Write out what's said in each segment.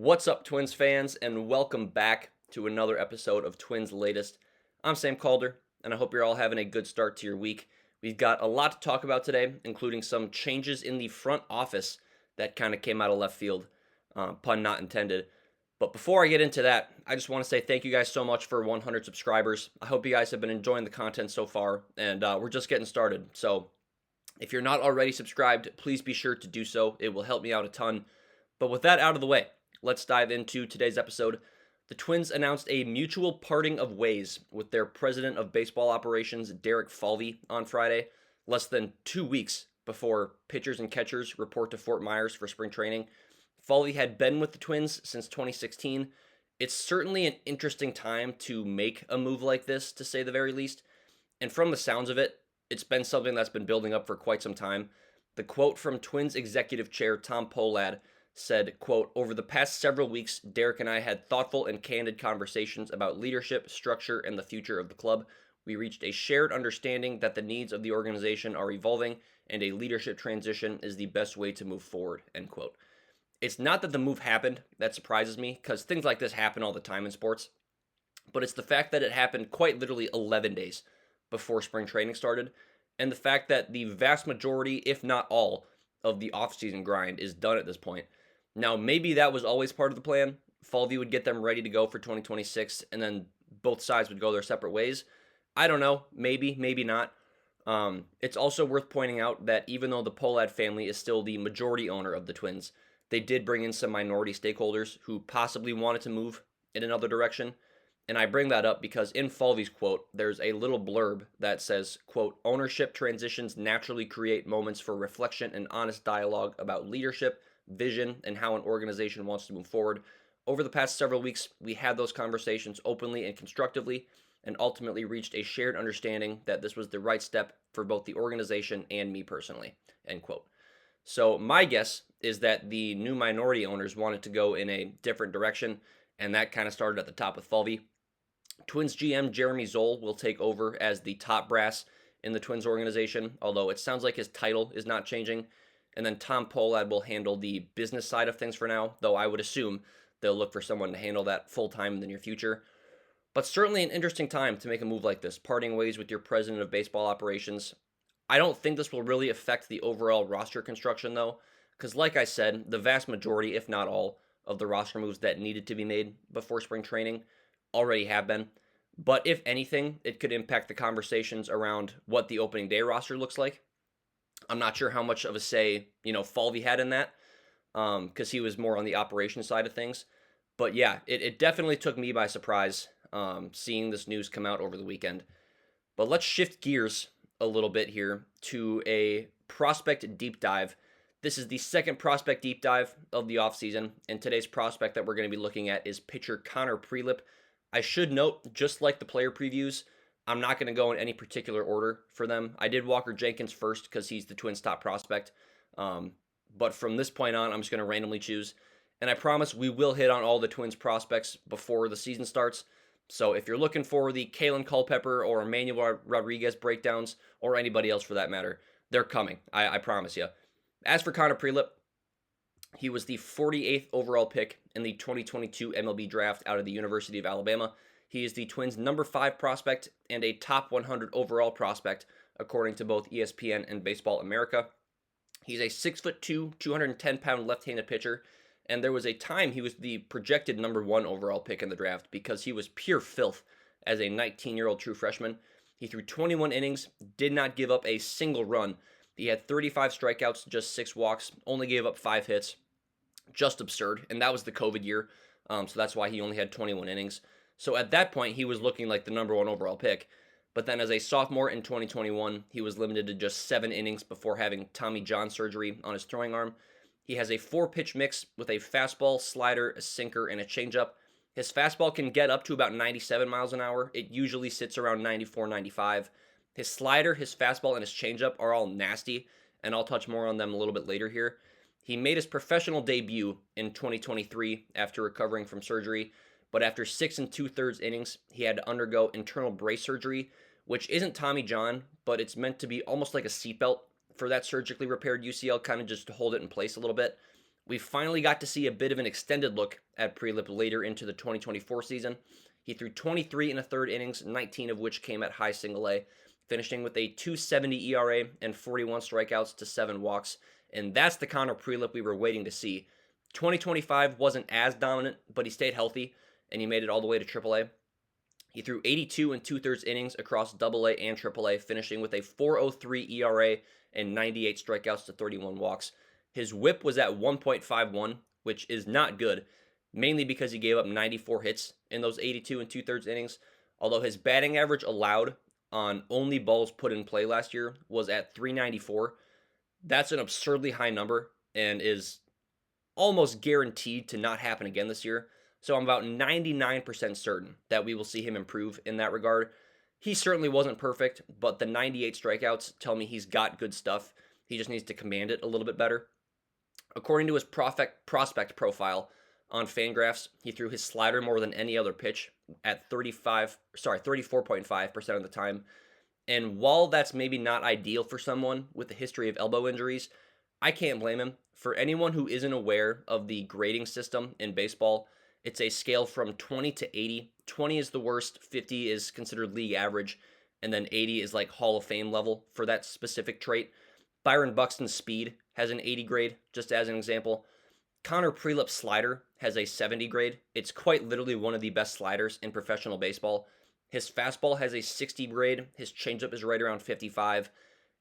What's up, Twins fans, and welcome back to another episode of Twins Latest. I'm Sam Calder, and I hope you're all having a good start to your week. We've got a lot to talk about today, including some changes in the front office that kind of came out of left field, pun not intended. But before I get into that, I just want to say thank you guys so much for 100 subscribers. I hope you guys have been enjoying the content so far, and we're just getting started. So if you're not already subscribed, please be sure to do so. It will help me out a ton. But with that out of the way, let's dive into today's episode. The Twins announced a mutual parting of ways with their president of baseball operations, Derek Falvey, on Friday, less than 2 weeks before pitchers and catchers report to Fort Myers for spring training. Falvey had been with the Twins since 2016. It's certainly an interesting time to make a move like this, to say the very least. And from the sounds of it, it's been something that's been building up for quite some time. The quote from Twins executive chair Tom Pohlad said, quote, "Over the past several weeks, Derek and I had thoughtful and candid conversations about leadership, structure, and the future of the club. We reached a shared understanding that the needs of the organization are evolving and a leadership transition is the best way to move forward," end quote. It's not that the move happened that surprises me, because things like this happen all the time in sports, but it's the fact that it happened quite literally 11 days before spring training started, and the fact that the vast majority, if not all, of the offseason grind is done at this point. Now, maybe that was always part of the plan. Falvey would get them ready to go for 2026, and then both sides would go their separate ways. I don't know. Maybe, maybe not. It's also worth pointing out that even though the Pohlad family is still the majority owner of the Twins, they did bring in some minority stakeholders who possibly wanted to move in another direction. And I bring that up because in Falvey's quote, there's a little blurb that says, quote, "Ownership transitions naturally create moments for reflection and honest dialogue about leadership, vision, and how an organization wants to move forward. Over the past several weeks, we had those conversations openly and constructively and ultimately reached a shared understanding that this was the right step for both the organization and me personally," end quote. So my guess is that the new minority owners wanted to go in a different direction, and that kind of started at the top with Falvey. Twins GM Jeremy Zoll will take over as the top brass in the Twins organization, although it sounds like his title is not changing. And then Tom Pohlad will handle the business side of things for now, though I would assume they'll look for someone to handle that full time in the near future. But certainly an interesting time to make a move like this, parting ways with your president of baseball operations. I don't think this will really affect the overall roster construction, though, because like I said, the vast majority, if not all, of the roster moves that needed to be made before spring training already have been. But if anything, it could impact the conversations around what the opening day roster looks like. I'm not sure how much of a say, Falvey had in that, because he was more on the operation side of things. But yeah, it definitely took me by surprise seeing this news come out over the weekend. But let's shift gears a little bit here to a prospect deep dive. This is the second prospect deep dive of the offseason, and today's prospect that we're going to be looking at is pitcher Connor Prielipp. I should note, just like the player previews, I'm not going to go in any particular order for them. I did Walker Jenkins first because he's the Twins' top prospect. But from this point on, I'm just going to randomly choose. And I promise we will hit on all the Twins prospects before the season starts. So if you're looking for the Kalen Culpepper or Emmanuel Rodriguez breakdowns, or anybody else for that matter, they're coming. I promise you. As for Connor Prielipp, he was the 48th overall pick in the 2022 MLB draft out of the University of Alabama. He is the Twins' number 5 prospect and a top 100 overall prospect, according to both ESPN and Baseball America. He's a 6'2", 210-pound left-handed pitcher, and there was a time he was the projected number 1 overall pick in the draft because he was pure filth as a 19-year-old true freshman. He threw 21 innings, did not give up a single run. He had 35 strikeouts, just 6 walks, only gave up 5 hits. Just absurd, and that was the COVID year, so that's why he only had 21 innings. So at that point, he was looking like the number 1 overall pick. But then as a sophomore in 2021, he was limited to just 7 innings before having Tommy John surgery on his throwing arm. He has a 4-pitch mix with a fastball, slider, a sinker, and a changeup. His fastball can get up to about 97 miles an hour. It usually sits around 94, 95. His slider, his fastball, and his changeup are all nasty, and I'll touch more on them a little bit later here. He made his professional debut in 2023 after recovering from surgery, but after 6 2/3 innings, he had to undergo internal brace surgery, which isn't Tommy John, but it's meant to be almost like a seatbelt for that surgically repaired UCL, kind of just to hold it in place a little bit. We finally got to see a bit of an extended look at Prielipp later into the 2024 season. He threw 23 and a third innings, 19 of which came at high single A, finishing with a 2.70 ERA and 41 strikeouts to 7 walks. And that's the Connor Prielipp we were waiting to see. 2025 wasn't as dominant, but he stayed healthy and he made it all the way to AAA. He threw 82 and two-thirds innings across AA and AAA, finishing with a 4.03 ERA and 98 strikeouts to 31 walks. His whip was at 1.51, which is not good, mainly because he gave up 94 hits in those 82 and two-thirds innings, although his batting average allowed on only balls put in play last year was at 394. That's an absurdly high number and is almost guaranteed to not happen again this year. So I'm about 99% certain that we will see him improve in that regard. He certainly wasn't perfect, but the 98 strikeouts tell me he's got good stuff. He just needs to command it a little bit better. According to his prospect profile on Fangraphs, he threw his slider more than any other pitch at 34.5% of the time. And while that's maybe not ideal for someone with a history of elbow injuries, I can't blame him. For anyone who isn't aware of the grading system in baseball, it's a scale from 20 to 80. 20 is the worst, 50 is considered league average, and then 80 is like Hall of Fame level for that specific trait. Byron Buxton's speed has an 80 grade, just as an example. Connor Prielipp's slider has a 70 grade. It's quite literally one of the best sliders in professional baseball. His fastball has a 60 grade. His changeup is right around 55.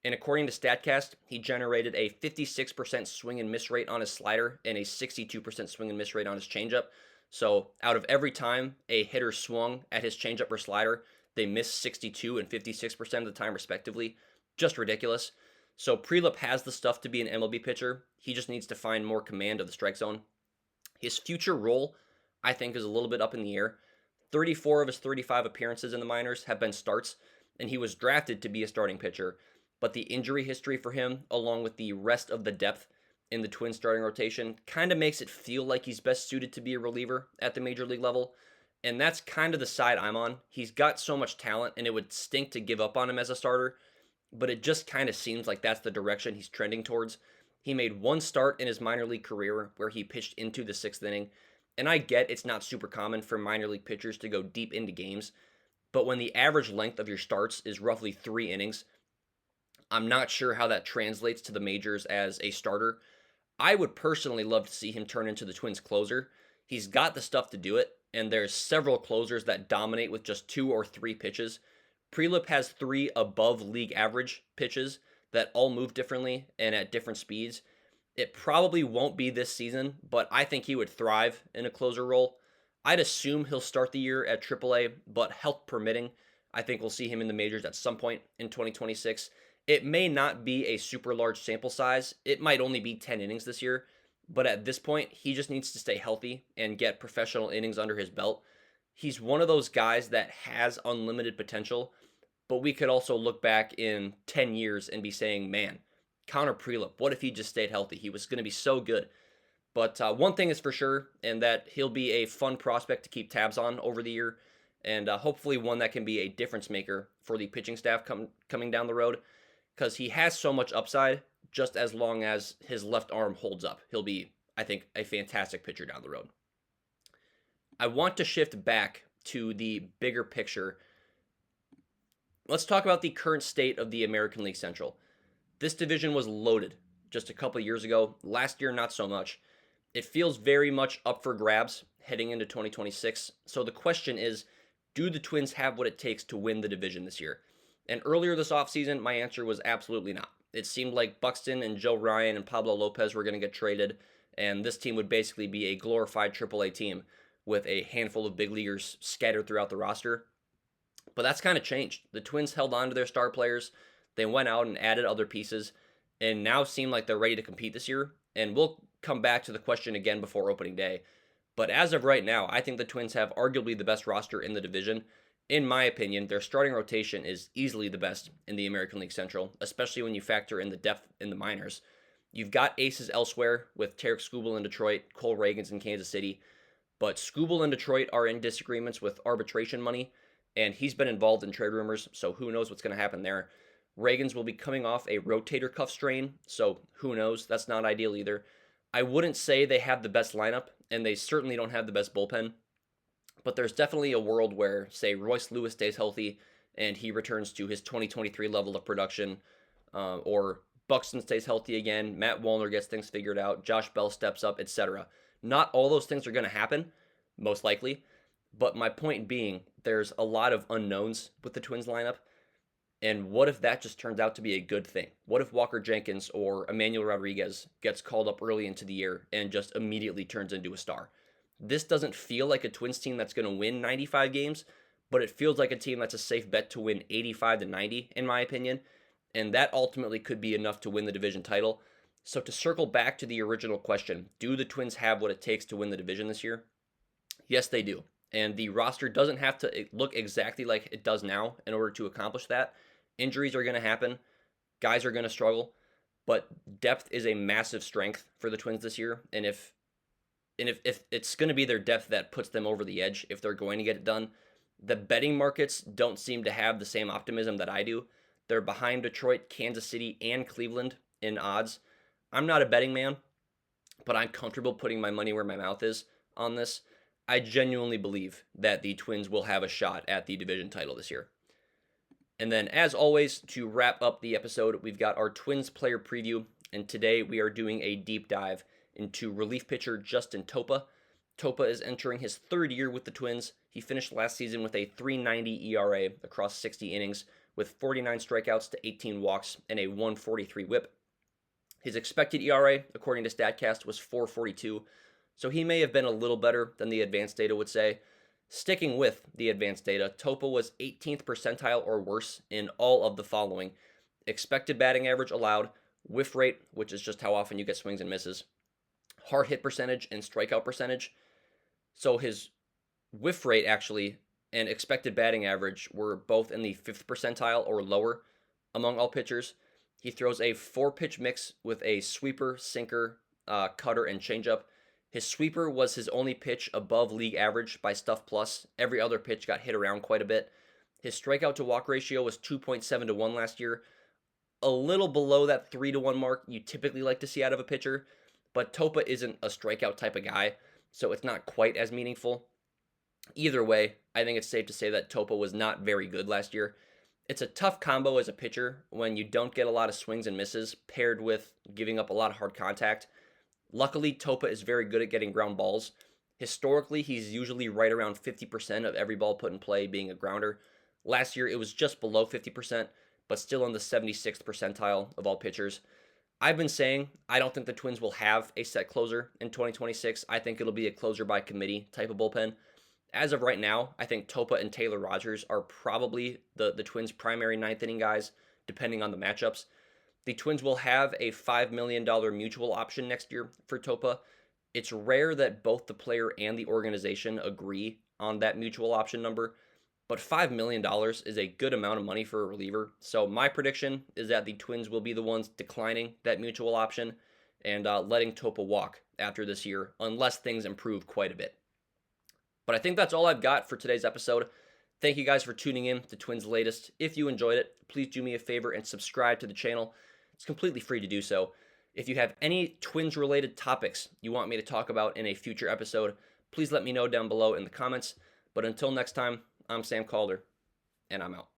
And according to StatCast, he generated a 56% swing and miss rate on his slider and a 62% swing and miss rate on his changeup. So out of every time a hitter swung at his changeup or slider, they missed 62 and 56% of the time respectively. Just ridiculous. So Prielipp has the stuff to be an MLB pitcher. He just needs to find more command of the strike zone. His future role, I think, is a little bit up in the air. 34 of his 35 appearances in the minors have been starts, and he was drafted to be a starting pitcher. But the injury history for him, along with the rest of the depth in the Twins starting rotation, kind of makes it feel like he's best suited to be a reliever at the major league level. And that's kind of the side I'm on. He's got so much talent, and it would stink to give up on him as a starter, but it just kind of seems like that's the direction he's trending towards. He made one start in his minor league career where he pitched into the sixth inning, and I get it's not super common for minor league pitchers to go deep into games, but when the average length of your starts is roughly 3 innings, I'm not sure how that translates to the majors as a starter. I would personally love to see him turn into the Twins closer. He's got the stuff to do it, and there's several closers that dominate with just 2 or 3 pitches. Prielipp has 3 above league average pitches that all move differently and at different speeds. It probably won't be this season, but I think he would thrive in a closer role. I'd assume he'll start the year at AAA, but health permitting, I think we'll see him in the majors at some point in 2026. It may not be a super large sample size. It might only be 10 innings this year, but at this point, he just needs to stay healthy and get professional innings under his belt. He's one of those guys that has unlimited potential, but we could also look back in 10 years and be saying, man, Connor Prielipp, what if he just stayed healthy? He was going to be so good. But one thing is for sure, and that he'll be a fun prospect to keep tabs on over the year, and hopefully one that can be a difference maker for the pitching staff coming down the road, because he has so much upside just as long as his left arm holds up. He'll be, I think, a fantastic pitcher down the road. I want to shift back to the bigger picture. Let's talk about the current state of the American League Central. This division was loaded just a couple years ago. Last year, not so much. It feels very much up for grabs heading into 2026. So the question is, do the Twins have what it takes to win the division this year? And earlier this offseason, my answer was absolutely not. It seemed like Buxton and Joe Ryan and Pablo Lopez were going to get traded, and this team would basically be a glorified AAA team with a handful of big leaguers scattered throughout the roster. But that's kind of changed. The Twins held on to their star players. They went out and added other pieces, and now seem like they're ready to compete this year. And we'll come back to the question again before opening day. But as of right now, I think the Twins have arguably the best roster in the division. In my opinion, their starting rotation is easily the best in the American League Central, especially when you factor in the depth in the minors. You've got aces elsewhere with Tarek Skubal in Detroit, Cole Ragans in Kansas City, but Skubal and Detroit are in disagreements with arbitration money, and he's been involved in trade rumors, so who knows what's going to happen there. Ragans will be coming off a rotator cuff strain, so who knows? That's not ideal either. I wouldn't say they have the best lineup, and they certainly don't have the best bullpen, but there's definitely a world where, say, Royce Lewis stays healthy and he returns to his 2023 level of production, or Buxton stays healthy again, Matt Wallner gets things figured out, Josh Bell steps up, etc. Not all those things are going to happen, most likely, but my point being, there's a lot of unknowns with the Twins lineup. And what if that just turns out to be a good thing? What if Walker Jenkins or Emmanuel Rodriguez gets called up early into the year and just immediately turns into a star? This doesn't feel like a Twins team that's going to win 95 games, but it feels like a team that's a safe bet to win 85 to 90, in my opinion. And that ultimately could be enough to win the division title. So to circle back to the original question, do the Twins have what it takes to win the division this year? Yes, they do. And the roster doesn't have to look exactly like it does now in order to accomplish that. Injuries are going to happen. Guys are going to struggle, but depth is a massive strength for the Twins this year. And if it's going to be their depth that puts them over the edge if they're going to get it done, the betting markets don't seem to have the same optimism that I do. They're behind Detroit, Kansas City, and Cleveland in odds. I'm not a betting man, but I'm comfortable putting my money where my mouth is on this. I genuinely believe that the Twins will have a shot at the division title this year. And then, as always, to wrap up the episode, we've got our Twins player preview, and today we are doing a deep dive into relief pitcher Justin Topa. Topa is entering his third year with the Twins. He finished last season with a 3.90 ERA across 60 innings, with 49 strikeouts to 18 walks and a 1.43 WHIP. His expected ERA, according to StatCast, was 4.42, so he may have been a little better than the advanced data would say. Sticking with the advanced data, Topa was 18th percentile or worse in all of the following: expected batting average allowed, whiff rate, which is just how often you get swings and misses, hard hit percentage, and strikeout percentage. So his whiff rate actually and expected batting average were both in the 5th percentile or lower among all pitchers. He throws a 4-pitch mix with a sweeper, sinker, cutter, and changeup. His sweeper was his only pitch above league average by Stuff Plus. Every other pitch got hit around quite a bit. His strikeout to walk ratio was 2.7 to 1 last year. A little below that 3 to 1 mark you typically like to see out of a pitcher, but Topa isn't a strikeout type of guy, so it's not quite as meaningful. Either way, I think it's safe to say that Topa was not very good last year. It's a tough combo as a pitcher when you don't get a lot of swings and misses paired with giving up a lot of hard contact. Luckily, Topa is very good at getting ground balls. Historically, he's usually right around 50% of every ball put in play being a grounder. Last year, it was just below 50%, but still in the 76th percentile of all pitchers. I've been saying I don't think the Twins will have a set closer in 2026. I think it'll be a closer by committee type of bullpen. As of right now, I think Topa and Taylor Rogers are probably the Twins' primary ninth inning guys, depending on the matchups. The Twins will have a $5 million mutual option next year for Topa. It's rare that both the player and the organization agree on that mutual option number, but $5 million is a good amount of money for a reliever. So my prediction is that the Twins will be the ones declining that mutual option and letting Topa walk after this year, unless things improve quite a bit. But I think that's all I've got for today's episode. Thank you guys for tuning in to Twins Latest. If you enjoyed it, please do me a favor and subscribe to the channel. It's completely free to do so. If you have any Twins-related topics you want me to talk about in a future episode, please let me know down below in the comments. But until next time, I'm Sam Calder, and I'm out.